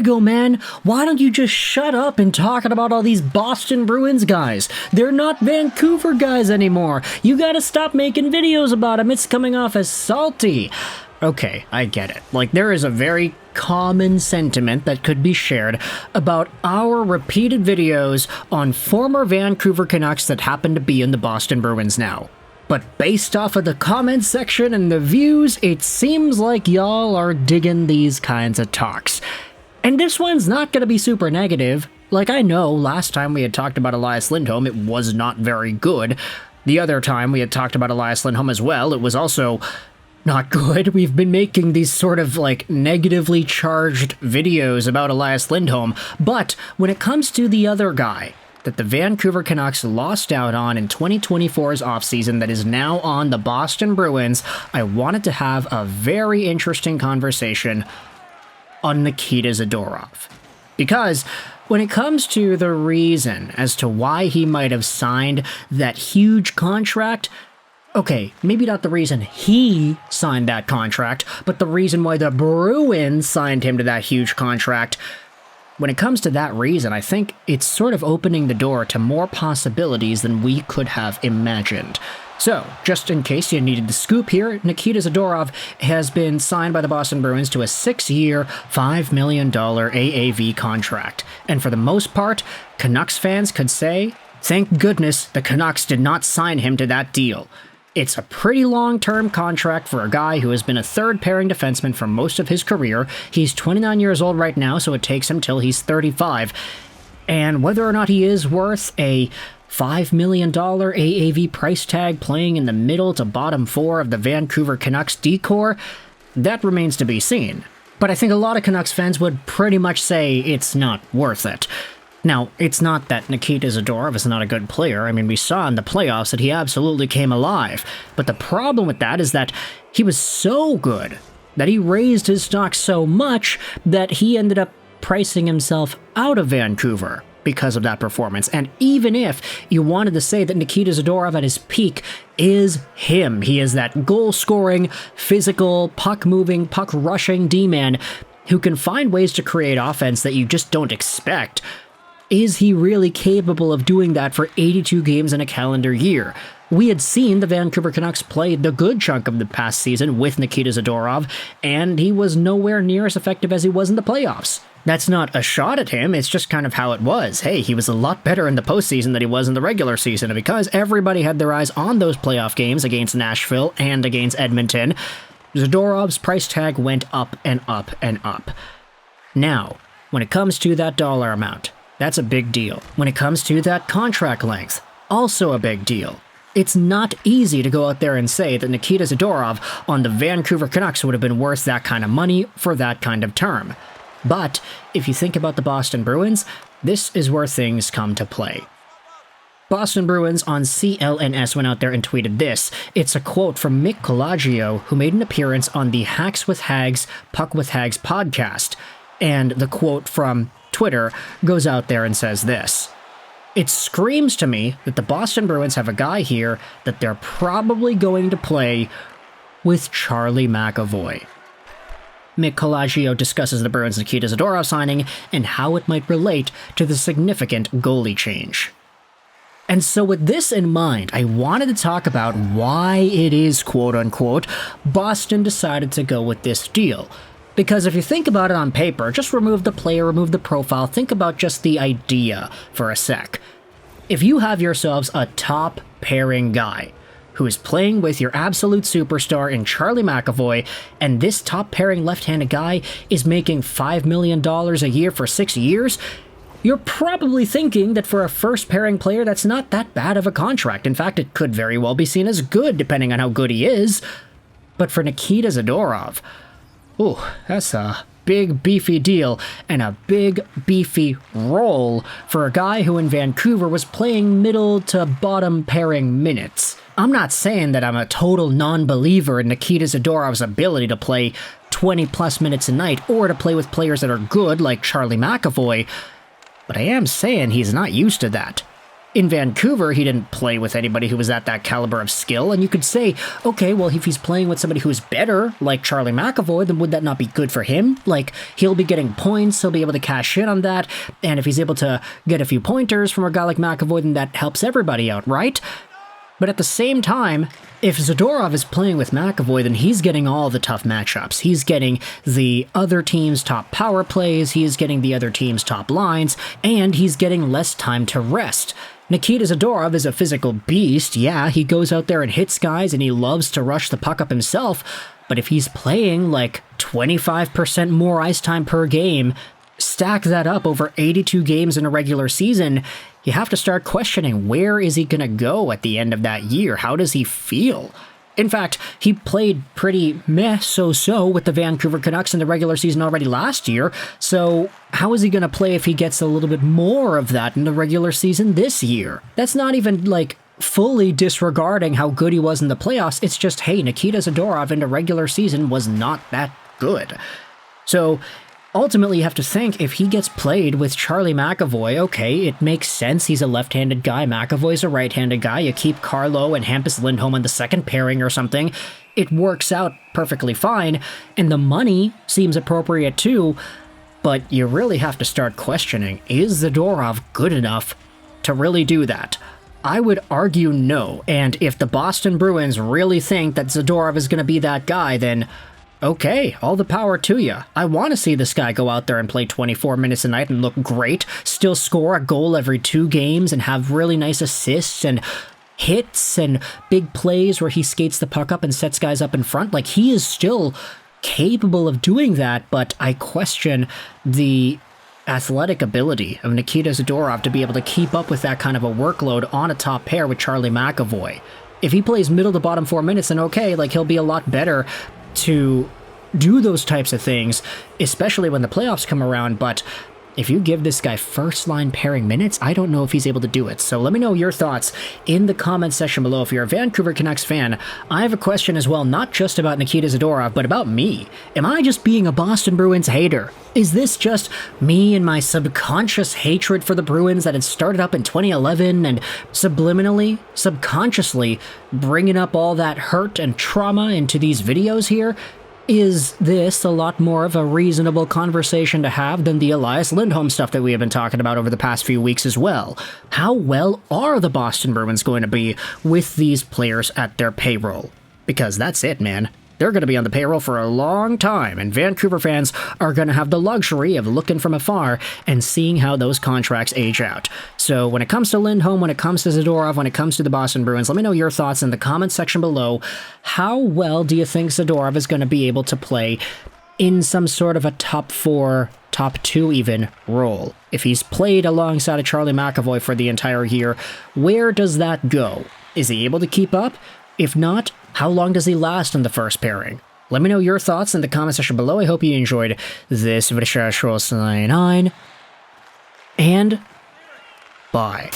Lego, man, why don't you just shut up and talking about all these Boston Bruins guys? They're not Vancouver guys anymore. You gotta stop making videos about them. It's coming off as salty. Okay, I get it. Like, there is a very common sentiment that could be shared about our repeated videos on former Vancouver Canucks that happen to be in the Boston Bruins now. But based off of the comments section and the views, it seems like y'all are digging these kinds of talks. And this one's not gonna be super negative. Like, I know last time we had talked about Elias Lindholm, it was not very good. The other time we had talked about Elias Lindholm as well, it was also not good. We've been making these sort of like negatively charged videos about Elias Lindholm, but when it comes to the other guy that the Vancouver Canucks lost out on in 2024's offseason that is now on the Boston Bruins, I wanted to have a very interesting conversation on Nikita Zadorov. Because when it comes to the reason as to why he might have signed that huge contract, okay, maybe not the reason he signed that contract, but the reason why the Bruins signed him to that huge contract. When it comes to that reason, I think it's sort of opening the door to more possibilities than we could have imagined. So, just in case you needed the scoop here, Nikita Zadorov has been signed by the Boston Bruins to a 6-year, $5 million AAV contract. And for the most part, Canucks fans could say, thank goodness the Canucks did not sign him to that deal. It's a pretty long-term contract for a guy who has been a third-pairing defenseman for most of his career. He's 29 years old right now, so it takes him till he's 35. And whether or not he is worth a $5 million AAV price tag playing in the middle to bottom four of the Vancouver Canucks decor, that remains to be seen. But I think a lot of Canucks fans would pretty much say it's not worth it. Now, it's not that Nikita Zadorov is not a good player. I mean, we saw in the playoffs that he absolutely came alive. But the problem with that is that he was so good that he raised his stock so much that he ended up pricing himself out of Vancouver because of that performance. And even if you wanted to say that Nikita Zadorov at his peak is him, he is that goal-scoring, physical, puck-moving, puck-rushing D-man who can find ways to create offense that you just don't expect. Is he really capable of doing that for 82 games in a calendar year? We had seen the Vancouver Canucks play the good chunk of the past season with Nikita Zadorov, and he was nowhere near as effective as he was in the playoffs. That's not a shot at him, it's just kind of how it was. Hey, he was a lot better in the postseason than he was in the regular season, and because everybody had their eyes on those playoff games against Nashville and against Edmonton, Zadorov's price tag went up and up and up. Now, when it comes to that dollar amount, that's a big deal. When it comes to that contract length, also a big deal. It's not easy to go out there and say that Nikita Zadorov on the Vancouver Canucks would have been worth that kind of money for that kind of term. But if you think about the Boston Bruins, this is where things come to play. Boston Bruins on CLNS went out there and tweeted this. It's a quote from Mick Colagio, who made an appearance on the Hacks with Hags, Puck with Hags podcast. And the quote from Twitter goes out there and says this. It screams to me that the Boston Bruins have a guy here that they're probably going to play with Charlie McAvoy. Mick Colagio discusses the Bruins' Nikita Zadorov signing and how it might relate to the significant goalie change. And so with this in mind, I wanted to talk about why it is, quote-unquote, Boston decided to go with this deal. Because if you think about it on paper, just remove the player, remove the profile, think about just the idea for a sec. If you have yourselves a top pairing guy who is playing with your absolute superstar in Charlie McAvoy, and this top pairing left-handed guy is making $5 million a year for 6 years, you're probably thinking that for a first pairing player that's not that bad of a contract. In fact, it could very well be seen as good depending on how good he is. But for Nikita Zadorov, ooh, that's a big, beefy deal, and a big, beefy role for a guy who in Vancouver was playing middle to bottom pairing minutes. I'm not saying that I'm a total non-believer in Nikita Zadorov's ability to play 20-plus minutes a night, or to play with players that are good like Charlie McAvoy, but I am saying he's not used to that. In Vancouver, he didn't play with anybody who was at that caliber of skill, and you could say, okay, well, if he's playing with somebody who's better, like Charlie McAvoy, then would that not be good for him? Like, he'll be getting points, he'll be able to cash in on that, and if he's able to get a few pointers from a guy like McAvoy, then that helps everybody out, right? But at the same time, if Zadorov is playing with McAvoy, then he's getting all the tough matchups. He's getting the other team's top power plays, he's getting the other team's top lines, and he's getting less time to rest. Nikita Zadorov is a physical beast, yeah, he goes out there and hits guys and he loves to rush the puck up himself, but if he's playing like 25% more ice time per game, stack that up over 82 games in a regular season, you have to start questioning where is he going to go at the end of that year? How does he feel? In fact, he played pretty so-so with the Vancouver Canucks in the regular season already last year, so how is he going to play if he gets a little bit more of that in the regular season this year? That's not even, like, fully disregarding how good he was in the playoffs, it's just, hey, Nikita Zadorov in the regular season was not that good. So ultimately, you have to think, if he gets played with Charlie McAvoy, okay, it makes sense. He's a left-handed guy. McAvoy's a right-handed guy. You keep Carlo and Hampus Lindholm on the second pairing or something. It works out perfectly fine, and the money seems appropriate too, but you really have to start questioning, is Zadorov good enough to really do that? I would argue no, and if the Boston Bruins really think that Zadorov is going to be that guy, then okay, all the power to you. I want to see this guy go out there and play 24 minutes a night and look great, still score a goal every 2 games and have really nice assists and hits and big plays where he skates the puck up and sets guys up in front. Like, he is still capable of doing that, but I question the athletic ability of Nikita Zadorov to be able to keep up with that kind of a workload on a top pair with Charlie McAvoy. If he plays middle to bottom 4 minutes, then okay, like, he'll be a lot better to do those types of things, especially when the playoffs come around, but if you give this guy first-line pairing minutes, I don't know if he's able to do it. So let me know your thoughts in the comment section below. If you're a Vancouver Canucks fan, I have a question as well, not just about Nikita Zadorov, but about me. Am I just being a Boston Bruins hater? Is this just me and my subconscious hatred for the Bruins that had started up in 2011 and subliminally, subconsciously bringing up all that hurt and trauma into these videos here? Is this a lot more of a reasonable conversation to have than the Elias Lindholm stuff that we have been talking about over the past few weeks as well? How well are the Boston Bruins going to be with these players at their payroll? Because that's it, man. They're going to be on the payroll for a long time, and Vancouver fans are going to have the luxury of looking from afar and seeing how those contracts age out. So when it comes to Lindholm, when it comes to Zadorov, when it comes to the Boston Bruins, let me know your thoughts in the comment section below. How well do you think Zadorov is going to be able to play in some sort of a top 4, top 2 even role? If he's played alongside of Charlie McAvoy for the entire year, where does that go? Is he able to keep up? If not, how long does he last in the first pairing? Let me know your thoughts in the comment section below. I hope you enjoyed this video. And bye.